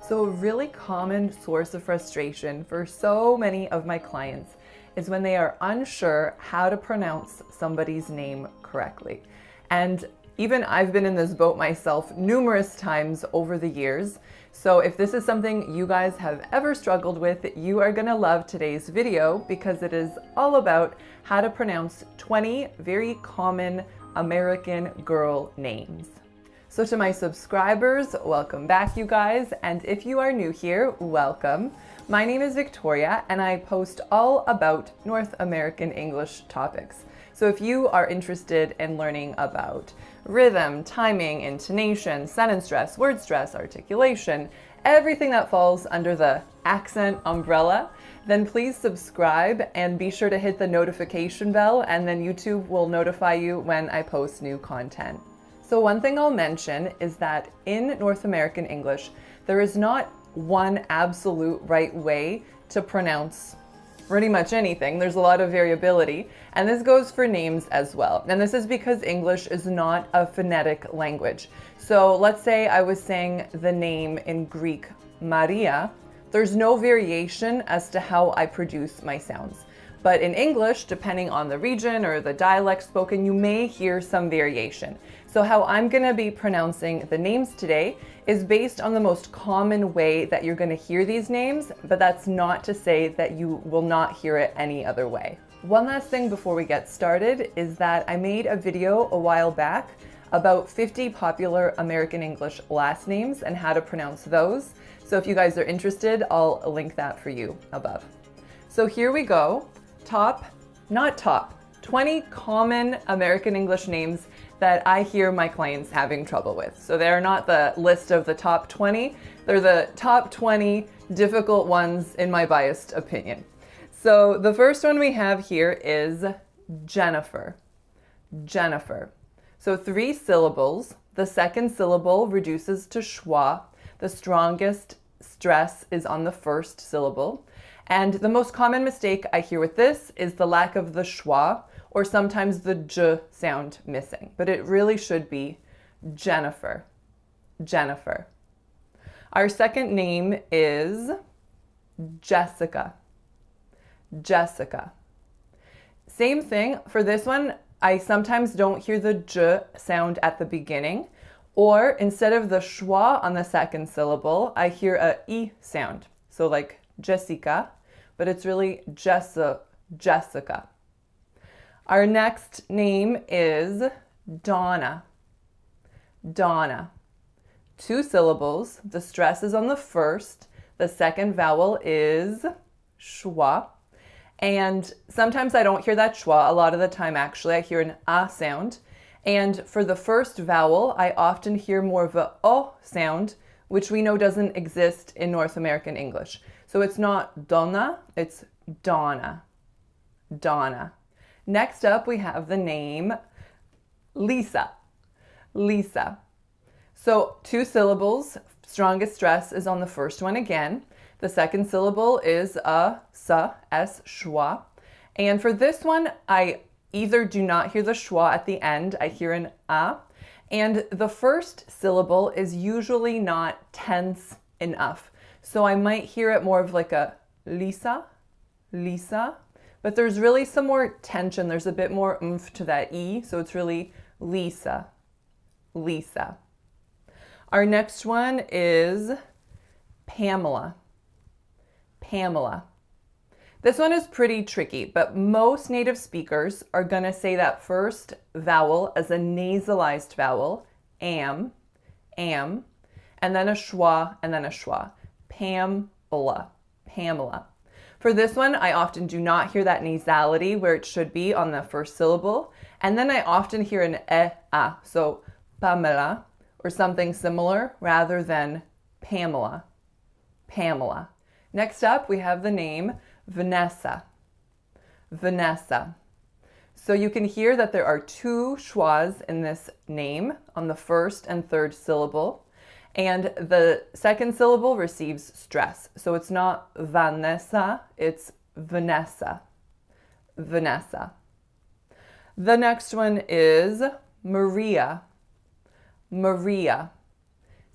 So a really common source of frustration for so many of my clients is when they are unsure how to pronounce somebody's name correctly. And even I've been in this boat myself numerous times over the years. So if this is something you guys have ever struggled with, you are gonna love today's video because it is all about how to pronounce 20 very common American girl names. So to my subscribers, welcome back you guys, and if you are new here, welcome. My name is Victoria and I post all about North American English topics. So if you are interested in learning about rhythm, timing, intonation, sentence stress, word stress, articulation, everything that falls under the accent umbrella, then please subscribe and be sure to hit the notification bell, and then YouTube will notify you when I post new content. So one thing I'll mention is that in North American English, there is not one absolute right way to pronounce pretty much anything. There's a lot of variability, and this goes for names as well. And this is because English is not a phonetic language. So let's say I was saying the name in Greek, Maria. There's no variation as to how I produce my sounds. But in English, depending on the region or the dialect spoken, you may hear some variation. So how I'm gonna be pronouncing the names today is based on the most common way that you're gonna hear these names, but that's not to say that you will not hear it any other way. One last thing before we get started is that I made a video a while back about 50 popular American English last names and how to pronounce those. So if you guys are interested, I'll link that for you above. So here we go. 20 common American English names that I hear my clients having trouble with. So they're not the list of the top 20, they're the top 20 difficult ones in my biased opinion. So the first one we have here is Jennifer. Jennifer. So 3 syllables. The second syllable reduces to schwa. The strongest stress is on the first syllable. And the most common mistake I hear with this is the lack of the schwa, or sometimes the j sound missing, but it really should be Jennifer. Jennifer. Our second name is Jessica. Jessica. Same thing for this one. I sometimes don't hear the j sound at the beginning, or instead of the schwa on the second syllable, I hear a e sound. So like Jessica, but it's really Jessica. Our next name is Donna. Donna. 2 syllables. The stress is on the first. The second vowel is schwa. And sometimes I don't hear that schwa. A lot of the time, actually, I hear an a sound. And for the first vowel, I often hear more of a o sound, which we know doesn't exist in North American English. So it's not Donna, it's Donna. Donna. Next up, we have the name Lisa. Lisa. So 2 syllables, strongest stress is on the first one again. The second syllable is a s, schwa. And for this one, I either do not hear the schwa at the end, I hear an a. And the first syllable is usually not tense enough. So I might hear it more of like a Lisa, Lisa. But there's really some more tension. There's a bit more oomph to that E, so it's really Lisa, Lisa. Our next one is Pamela, Pamela. This one is pretty tricky, but most native speakers are gonna say that first vowel as a nasalized vowel, am, and then a schwa, and then a schwa. Pamela, Pamela. For this one, I often do not hear that nasality where it should be on the first syllable. And then I often hear an a, so Pamela, or something similar rather than Pamela. Pamela. Next up, we have the name Vanessa. Vanessa. So you can hear that there are 2 schwas in this name on the first and third syllable. And the second syllable receives stress. So it's not Vanessa, it's Vanessa. Vanessa. The next one is Maria. Maria.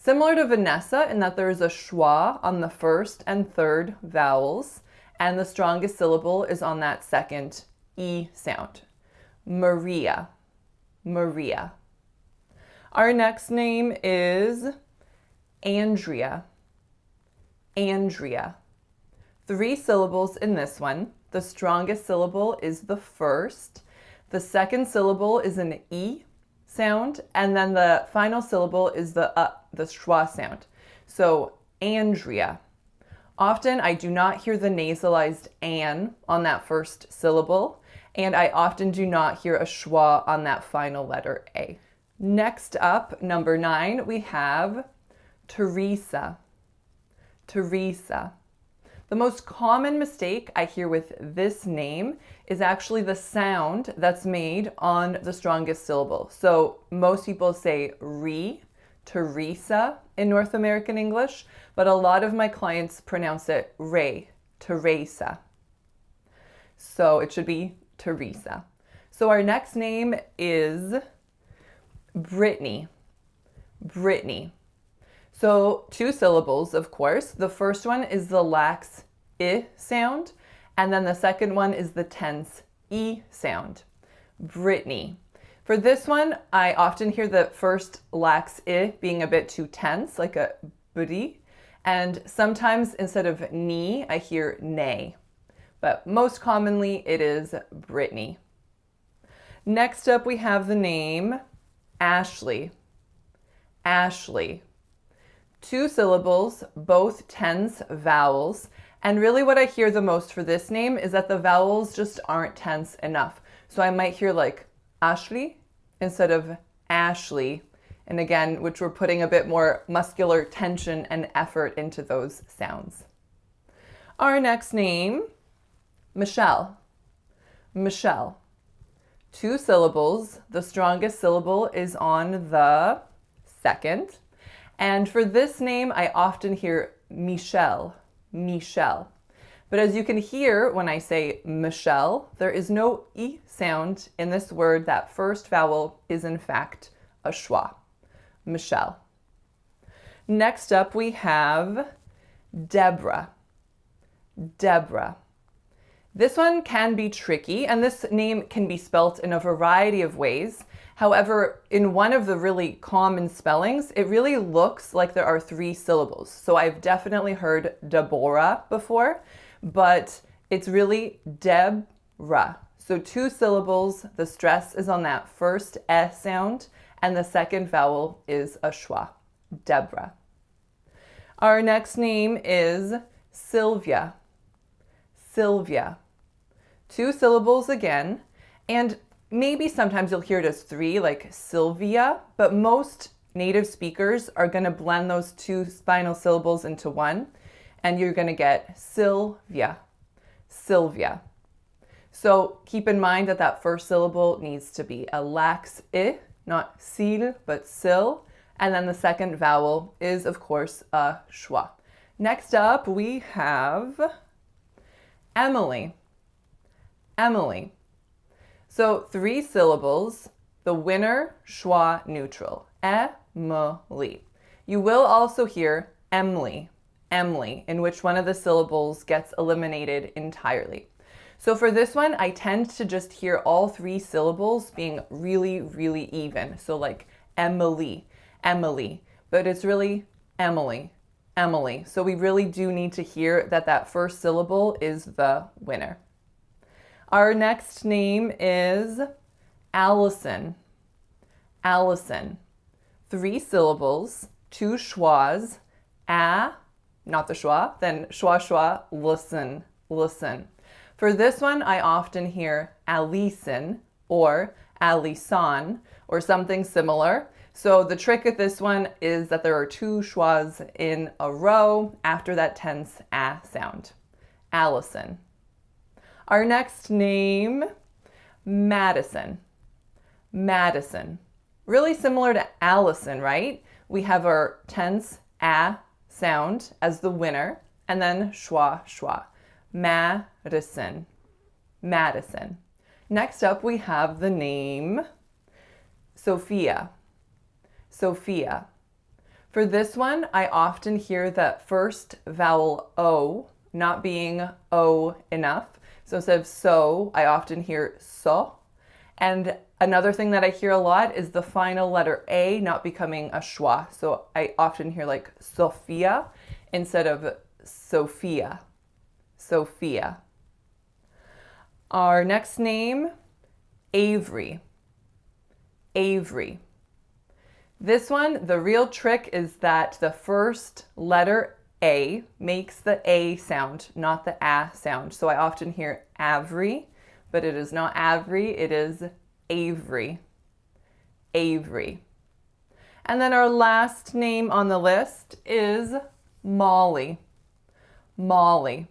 Similar to Vanessa in that there is a schwa on the first and third vowels, and the strongest syllable is on that second E sound. Maria, Maria. Our next name is Andrea, Andrea. 3 syllables in this one. The strongest syllable is the first. The second syllable is an E sound, and then the final syllable is the schwa sound. So Andrea. Often I do not hear the nasalized an on that first syllable, and I often do not hear a schwa on that final letter A. Next up, number 9, we have Theresa, Theresa. The most common mistake I hear with this name is actually the sound that's made on the strongest syllable. So most people say re, Theresa in North American English, but a lot of my clients pronounce it re, Theresa. So it should be Theresa. So our next name is Britney, Britney. So 2 syllables, of course. The first one is the lax I sound, and then the second one is the tense E sound. Britney. For this one, I often hear the first lax I being a bit too tense, like a bri, and sometimes instead of ni, I hear nay. But most commonly, it is Britney. Next up, we have the name Ashley, Ashley. 2 syllables, both tense vowels. And really what I hear the most for this name is that the vowels just aren't tense enough. So I might hear like Ashley instead of Ashley. And again, which we're putting a bit more muscular tension and effort into those sounds. Our next name, Michelle, Michelle. 2 syllables. The strongest syllable is on the second. And for this name, I often hear Michelle, Michelle. But as you can hear when I say Michelle, there is no E sound in this word. That first vowel is in fact a schwa, Michelle. Next up we have Deborah, Deborah. This one can be tricky, and this name can be spelt in a variety of ways. However, in one of the really common spellings, it really looks like there are 3 syllables. So I've definitely heard Deborah before, but it's really Deborah. So 2 syllables, the stress is on that first S sound, and the second vowel is a schwa, Deborah. Our next name is Sylvia, Sylvia. 2 syllables again, and maybe sometimes you'll hear it as 3, like Sylvia, but most native speakers are going to blend those 2 spinal syllables into one, and you're going to get Sylvia, Sylvia. So keep in mind that that first syllable needs to be a lax I, not sil, but sil, and then the second vowel is, of course, a schwa. Next up, we have Emily, Emily. So 3 syllables, the winner, schwa, neutral, Emily. You will also hear Emily, Emily, in which one of the syllables gets eliminated entirely. So for this one, I tend to just hear all 3 syllables being really, really even. So like Emily, Emily, but it's really Emily, Emily. So we really do need to hear that that first syllable is the winner. Our next name is Allison, Allison. 3 syllables, 2 schwas, not the schwa, then schwa, schwa, listen, listen. For this one, I often hear Allison or Allison or something similar. So the trick at this one is that there are 2 schwas in a row after that tense sound. Allison. Our next name, Madison, Madison. Really similar to Allison, right? We have our tense sound as the winner, and then schwa, schwa. Madison, Madison. Next up, we have the name Sophia, Sophia. For this one, I often hear that first vowel O not being O enough. So instead of so, I often hear so. And another thing that I hear a lot is the final letter A not becoming a schwa. So I often hear like Sophia instead of Sophia. Sophia. Our next name, Avery. Avery. This one, the real trick is that the first letter A makes the A sound, not the A sound. So I often hear Avery, but it is not Avery, it is Avery. Avery. And then our last name on the list is Molly. Molly.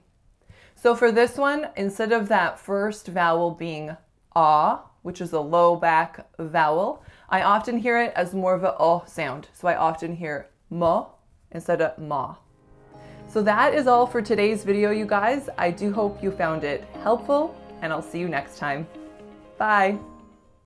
So for this one, instead of that first vowel being ah, which is a low back vowel, I often hear it as more of a O sound. So I often hear mo instead of ma. So that is all for today's video, you guys. I do hope you found it helpful, and I'll see you next time. Bye.